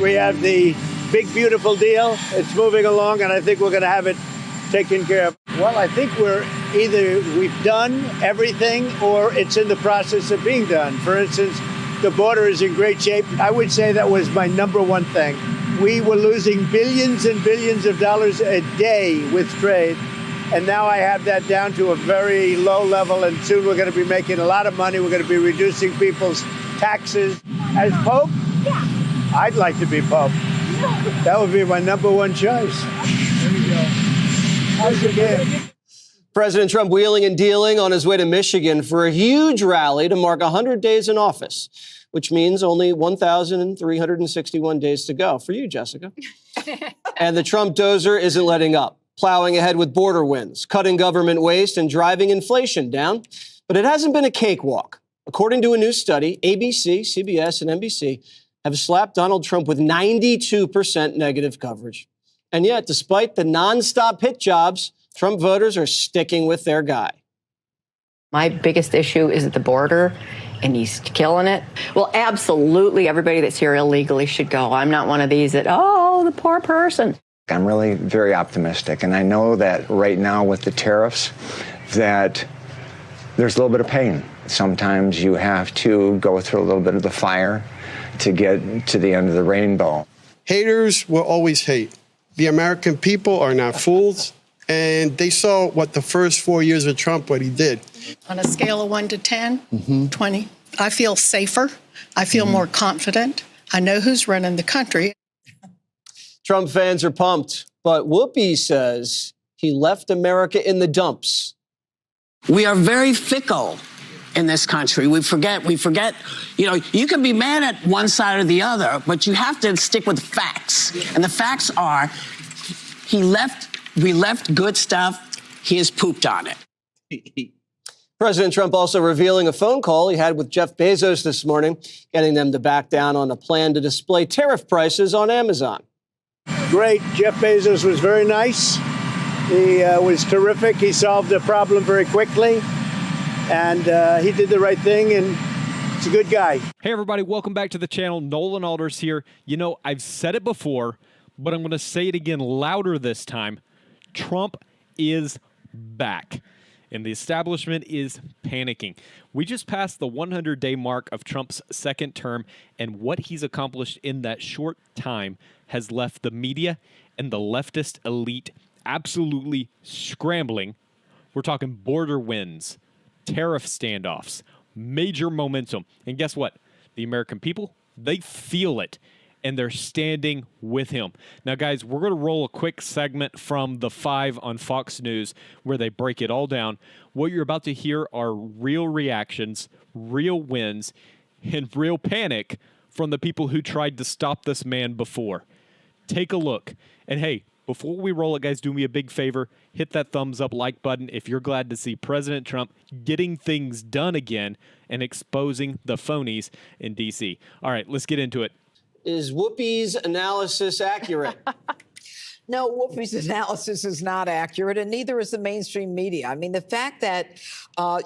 We have the big, beautiful deal. It's moving along, and I think we're going to have it taken care of. Well, I think we've done everything, or it's in the process of being done. For instance, the border is in great shape. I would say that was my number one thing. We were losing billions and billions of dollars a day with trade. And now I have that down to a very low level, and soon we're going to be making a lot of money. We're going to be reducing people's taxes. As Pope, I'd like to be Pope. That would be my number one choice. There we go. How's it going? President Trump wheeling and dealing on his way to Michigan for a huge rally to mark 100 days in office, which means only 1,361 days to go. For you, Jessica. And the Trump dozer isn't letting up, plowing ahead with border wins, cutting government waste, and driving inflation down. But it hasn't been a cakewalk. According to a new study, ABC, CBS, and NBC have slapped Donald Trump with 92% negative coverage. And yet, despite the nonstop hit jobs, Trump voters are sticking with their guy. My biggest issue is at the border, and he's killing it. Well, absolutely, everybody that's here illegally should go. I'm not one of these that, oh, the poor person. I'm really very optimistic, and I know that right now with the tariffs that there's a little bit of pain. Sometimes you have to go through a little bit of the fire to get to the end of the rainbow. Haters will always hate. The American people are not fools, and they saw what the first 4 years of Trump, what he did. On a scale of 1 to 10, 20, I feel safer. I feel more confident. I know who's running the country. Trump fans are pumped, but Whoopi says he left America in the dumps. We are very fickle in this country. We forget, you can be mad at one side or the other, but you have to stick with facts. And the facts are, we left good stuff, he has pooped on it. President Trump also revealing a phone call he had with Jeff Bezos this morning, getting them to back down on a plan to display tariff prices on Amazon. Great. Jeff Bezos was very nice. He was terrific. He solved the problem very quickly. And he did the right thing, and he's a good guy. Hey, everybody. Welcome back to the channel. Nolan Alders here. You know, I've said it before, but I'm going to say it again louder this time. Trump is back, and the establishment is panicking. We just passed the 100-day mark of Trump's second term, and what he's accomplished in that short time has left the media and the leftist elite absolutely scrambling. We're talking border wins, tariff standoffs, major momentum. And guess what? The American people, they feel it, and they're standing with him. Now, guys, we're going to roll a quick segment from The Five on Fox News where they break it all down. What you're about to hear are real reactions, real wins, and real panic from the people who tried to stop this man before. Take a look. And hey, before we roll it, guys, do me a big favor. Hit that thumbs up like button if you're glad to see President Trump getting things done again and exposing the phonies in D.C. All right, let's get into it. Is Whoopi's analysis accurate? No, Whoopi's analysis is not accurate, and neither is the mainstream media. I mean, the fact that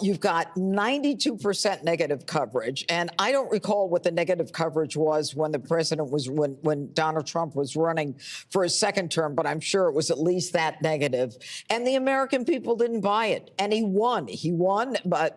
you've got 92% negative coverage, and I don't recall what the negative coverage was when the president was, when Donald Trump was running for his second term, but I'm sure it was at least that negative. And the American people didn't buy it, and he won. He won by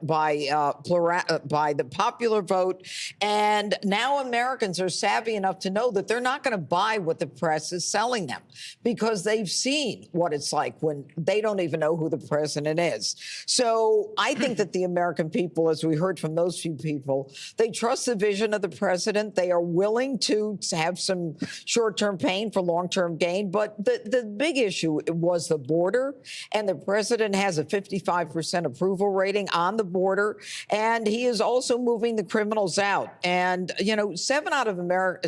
the popular vote, and now Americans are savvy enough to know that they're not going to buy what the press is selling them, because they've seen what it's like when they don't even know who the president is. So I think that the American people, as we heard from those few people, they trust the vision of the president. They are willing to have some short-term pain for long-term gain. But the big issue was the border, and the president has a 55% approval rating on the border, and he is also moving the criminals out. And, 7 out of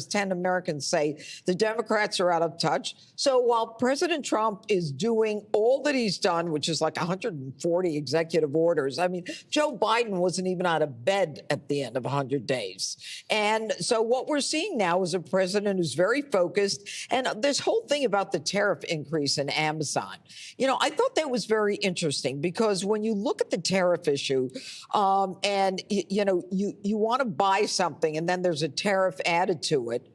10 Americans say the Democrats are out of touch. So while President Trump is doing all that he's done, which is like 140 executive orders, I mean, Joe Biden wasn't even out of bed at the end of 100 days. And so what we're seeing now is a president who's very focused. And this whole thing about the tariff increase in Amazon, I thought that was very interesting, because when you look at the tariff issue and, you want to buy something and then there's a tariff added to it,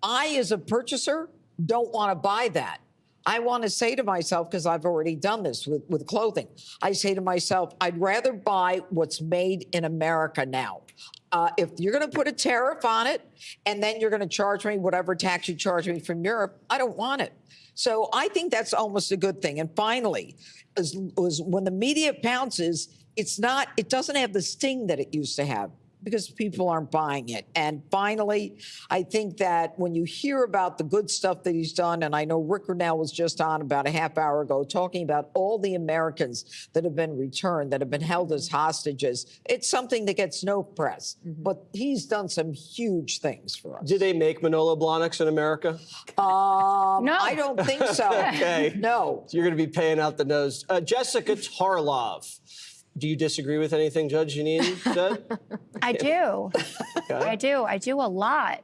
I, as a purchaser, don't want to buy that. I want to say to myself, because I've already done this with clothing, I say to myself, I'd rather buy what's made in America now. If you're going to put a tariff on it and then you're going to charge me whatever tax you charge me from Europe, I don't want it. So I think that's almost a good thing. And finally, when the media pounces, it doesn't have the sting that it used to have, because people aren't buying it. And finally, I think that when you hear about the good stuff that he's done, and I know Rick Renell was just on about a half hour ago talking about all the Americans that have been returned, that have been held as hostages, it's something that gets no press. But he's done some huge things for us. Do they make Manolo Blahniks in America? No. I don't think so. Okay. No. So you're going to be paying out the nose. Jessica Tarlov. Do you disagree with anything Judge Janine said? I do. Okay. I do a lot.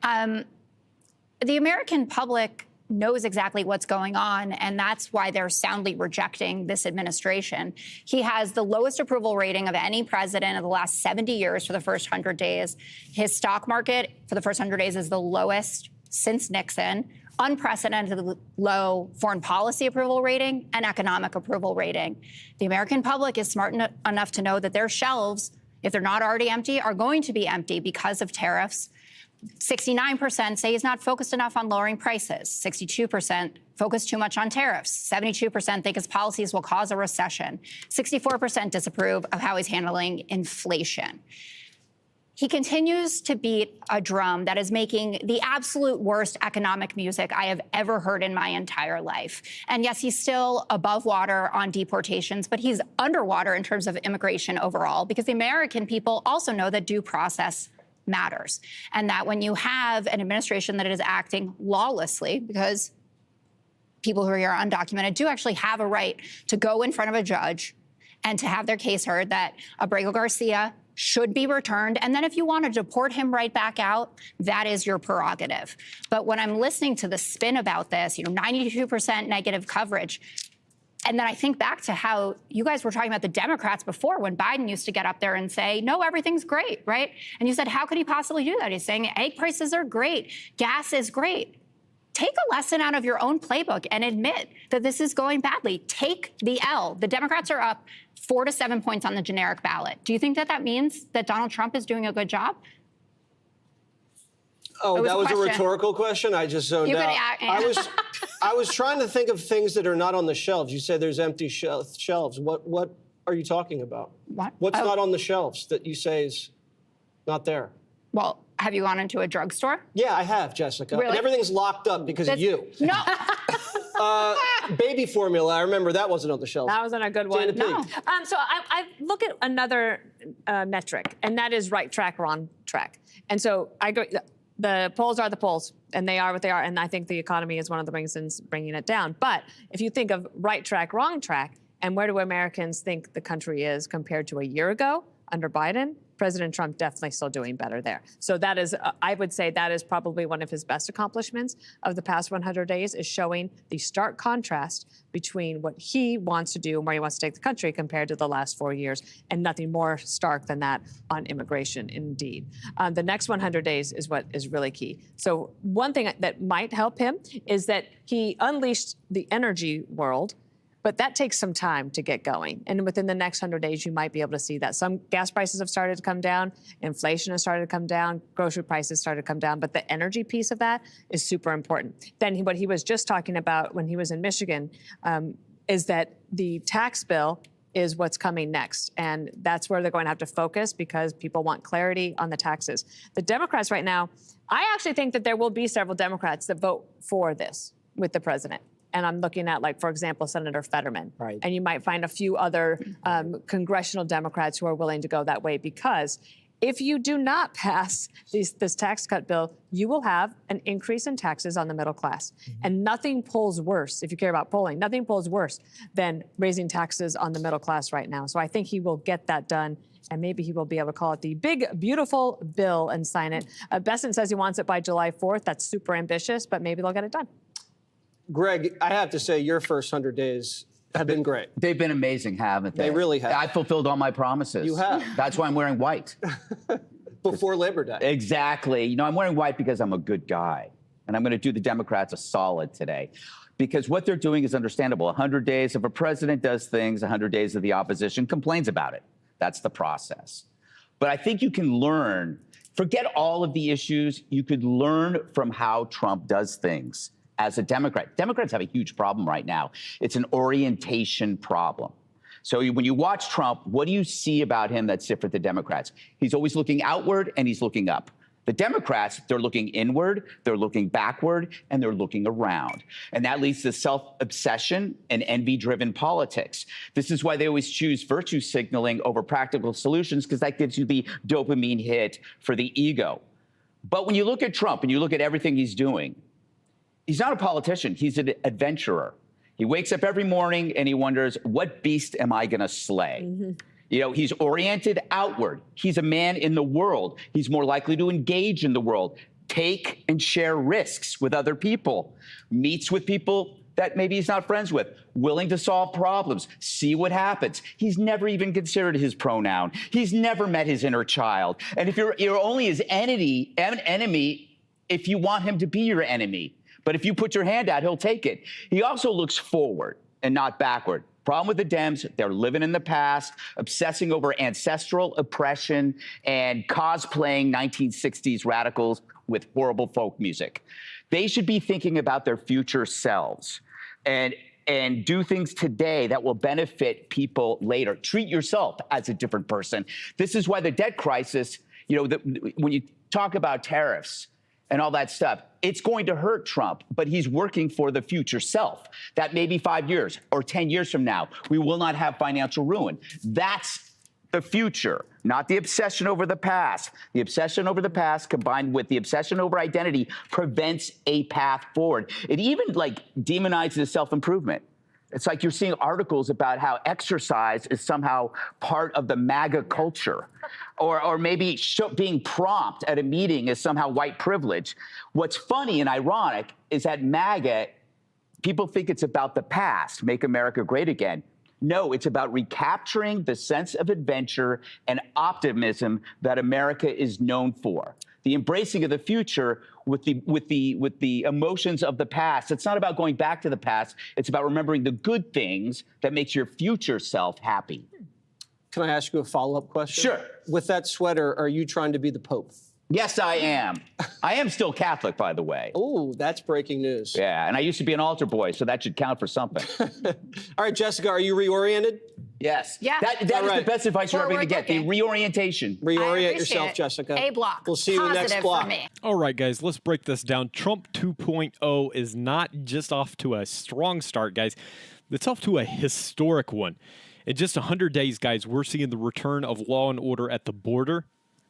The American public knows exactly what's going on, and that's why they're soundly rejecting this administration. He has the lowest approval rating of any president of the last 70 years for the first 100 days. His stock market for the first 100 days is the lowest since Nixon. Unprecedented low foreign policy approval rating and economic approval rating. The American public is smart enough to know that their shelves, if they're not already empty, are going to be empty because of tariffs. 69% say he's not focused enough on lowering prices. 62% focus too much on tariffs. 72% think his policies will cause a recession. 64% disapprove of how he's handling inflation. He continues to beat a drum that is making the absolute worst economic music I have ever heard in my entire life. And yes, he's still above water on deportations, but he's underwater in terms of immigration overall, because the American people also know that due process matters. And that when you have an administration that is acting lawlessly, because people who are here undocumented do actually have a right to go in front of a judge and to have their case heard, that Abrego Garcia should be returned. And then if you want to deport him right back out, that is your prerogative. But when I'm listening to the spin about this, 92% negative coverage, and then I think back to how you guys were talking about the Democrats before, when Biden used to get up there and say, no, everything's great, right? And you said, how could he possibly do that? He's saying egg prices are great, gas is great. Take a lesson out of your own playbook and admit that this is going badly. Take the L. The Democrats are up 4 to 7 points on the generic ballot. Do you think that means that Donald Trump is doing a good job? Oh, that was a rhetorical question? I just zoned out. I was trying to think of things that are not on the shelves. You said there's empty shelves. What are you talking about? What's not on the shelves that you say is not there? Well, have you gone into a drugstore? Yeah, I have, Jessica. Really? And everything's locked up because of you. No. Baby formula, I remember that wasn't on the shelf. That wasn't a good one. No. So I look at another metric, and that is right track, wrong track. And so I go, the polls are the polls, and they are what they are. And I think the economy is one of the reasons bringing it down. But if you think of right track, wrong track, and where do Americans think the country is compared to a year ago under Biden, President Trump definitely still doing better there. So that is, I would say that is probably one of his best accomplishments of the past 100 days, is showing the stark contrast between what he wants to do and where he wants to take the country compared to the last 4 years, and nothing more stark than that on immigration, indeed. The next 100 days is what is really key. So one thing that might help him is that he unleashed the energy world, but that takes some time to get going. And within the next 100 days, you might be able to see that. Some gas prices have started to come down, inflation has started to come down, grocery prices started to come down, but the energy piece of that is super important. Then what he was just talking about when he was in Michigan is that the tax bill is what's coming next. And that's where they're going to have to focus, because people want clarity on the taxes. The Democrats right now, I actually think that there will be several Democrats that vote for this with the president. And I'm looking at, like, for example, Senator Fetterman. Right. And you might find a few other congressional Democrats who are willing to go that way, because if you do not pass this tax cut bill, you will have an increase in taxes on the middle class. And nothing pulls worse, if you care about polling, nothing pulls worse than raising taxes on the middle class right now. So I think he will get that done. And maybe he will be able to call it the big, beautiful bill and sign it. Besson says he wants it by July 4th. That's super ambitious, but maybe they'll get it done. Greg, I have to say your first 100 days have been great. They've been amazing, haven't they? They really have. I fulfilled all my promises. You have. That's why I'm wearing white. Before Labor Day. Exactly. I'm wearing white because I'm a good guy. And I'm going to do the Democrats a solid today, because what they're doing is understandable. 100 days of a president does things, 100 days of the opposition complains about it. That's the process. But I think you can learn, forget all of the issues, you could learn from how Trump does things as a Democrat. Democrats have a huge problem right now. It's an orientation problem. So when you watch Trump, what do you see about him that's different than Democrats? He's always looking outward and he's looking up. The Democrats, they're looking inward, they're looking backward, and they're looking around. And that leads to self-obsession and envy-driven politics. This is why they always choose virtue signaling over practical solutions, because that gives you the dopamine hit for the ego. But when you look at Trump and you look at everything he's doing, he's not a politician, he's an adventurer. He wakes up every morning and he wonders, what beast am I going to slay? Mm-hmm. You know, he's oriented outward. He's a man in the world. He's more likely to engage in the world, take and share risks with other people, meets with people that maybe he's not friends with, willing to solve problems, see what happens. He's never even considered his pronoun. He's never met his inner child. And if you're only his enemy if you want him to be your enemy. But if you put your hand out, he'll take it. He also looks forward and not backward. Problem with the Dems, they're living in the past, obsessing over ancestral oppression and cosplaying 1960s radicals with horrible folk music. They should be thinking about their future selves and do things today that will benefit people later. Treat yourself as a different person. This is why the debt crisis, you know, when you talk about tariffs and all that stuff, it's going to hurt Trump, but he's working for the future self. That maybe 5 years or 10 years from now, we will not have financial ruin. That's the future, not the obsession over the past. The obsession over the past combined with the obsession over identity prevents a path forward. It even demonizes self-improvement. It's like you're seeing articles about how exercise is somehow part of the MAGA culture, or maybe being prompt at a meeting is somehow white privilege. What's funny and ironic is that MAGA, people think it's about the past, make America great again. No, it's about recapturing the sense of adventure and optimism that America is known for. The embracing of the future with the emotions of the past. It's not about going back to the past. It's about remembering the good things that makes your future self happy. Can I ask you a follow-up question? Sure. With that sweater, are you trying to be the Pope? Yes, I am. I am still Catholic, by the way. Oh, that's breaking news. Yeah, and I used to be an altar boy, so that should count for something. All right, Jessica, are you reoriented? Yes. Yeah. That is the best advice you're ever going to get, the reorientation. Reorient yourself, Jessica. A block. We'll see you next block. For me. All right, guys, let's break this down. Trump 2.0 is not just off to a strong start, guys. It's off to a historic one. In just 100 days, guys, we're seeing the return of law and order at the border,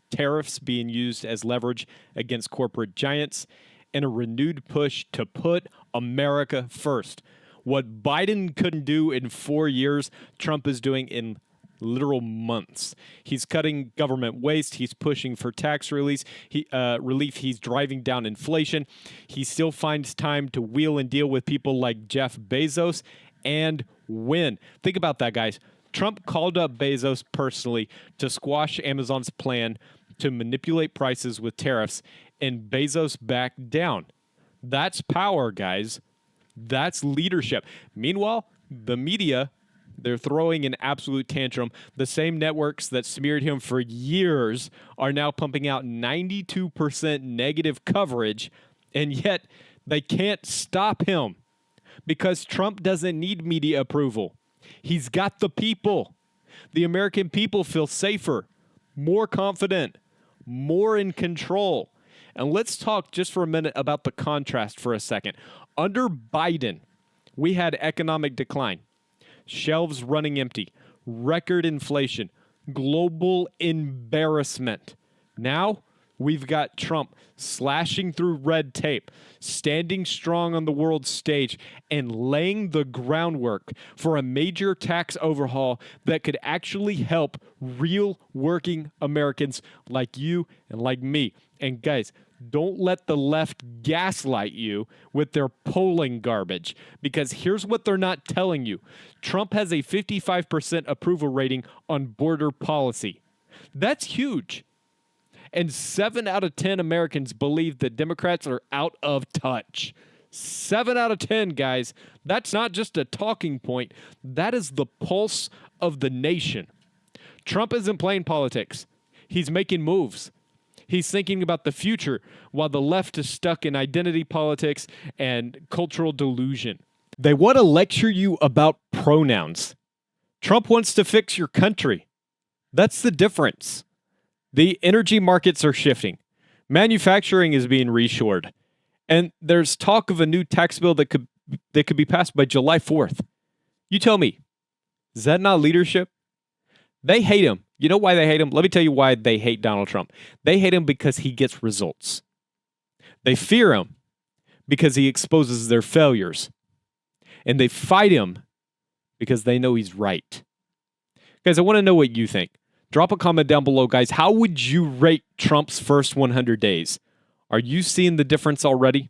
tariffs being used as leverage against corporate giants, and a renewed push to put America first. What Biden couldn't do in 4 years, Trump is doing in literal months. He's cutting government waste. He's pushing for tax relief. He's driving down inflation. He still finds time to wheel and deal with people like Jeff Bezos and win. Think about that, guys. Trump called up Bezos personally to squash Amazon's plan to manipulate prices with tariffs, and Bezos backed down. That's power, guys. That's leadership. Meanwhile, the media, they're throwing an absolute tantrum. The same networks that smeared him for years are now pumping out 92% negative coverage, and yet they can't stop him because Trump doesn't need media approval. He's got the people. The American people feel safer, more confident, more in control. And let's talk just for a minute about the contrast for a second. Under Biden, we had economic decline, shelves running empty, record inflation, global embarrassment. Now we've got Trump slashing through red tape, standing strong on the world stage, and laying the groundwork for a major tax overhaul that could actually help real working Americans like you and like me. And guys, don't let the left gaslight you with their polling garbage, because here's what they're not telling you. Trump has a 55% approval rating on border policy. That's huge. And 7 out of 10 Americans believe that Democrats are out of touch. 7 out of 10, guys. That's not just a talking point. That is the pulse of the nation. Trump isn't playing politics. He's making moves. He's thinking about the future while the left is stuck in identity politics and cultural delusion. They want to lecture you about pronouns. Trump wants to fix your country. That's the difference. The energy markets are shifting. Manufacturing is being reshored. And there's talk of a new tax bill that could be passed by July 4th. You tell me, is that not leadership? They hate him. You know why they hate him? Let me tell you why they hate Donald Trump. They hate him because he gets results. They fear him because he exposes their failures. And they fight him because they know he's right. Guys, I want to know what you think. Drop a comment down below, guys. How would you rate Trump's first 100 days? Are you seeing the difference already?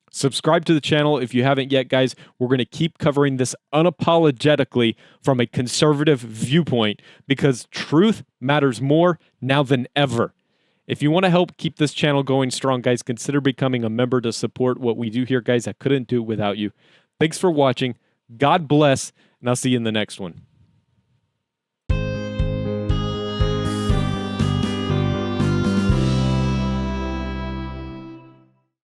Subscribe to the channel if you haven't yet, guys. We're going to keep covering this unapologetically from a conservative viewpoint because truth matters more now than ever. If you want to help keep this channel going strong, guys, consider becoming a member to support what we do here, guys. I couldn't do it without you. Thanks for watching. God bless, and I'll see you in the next one.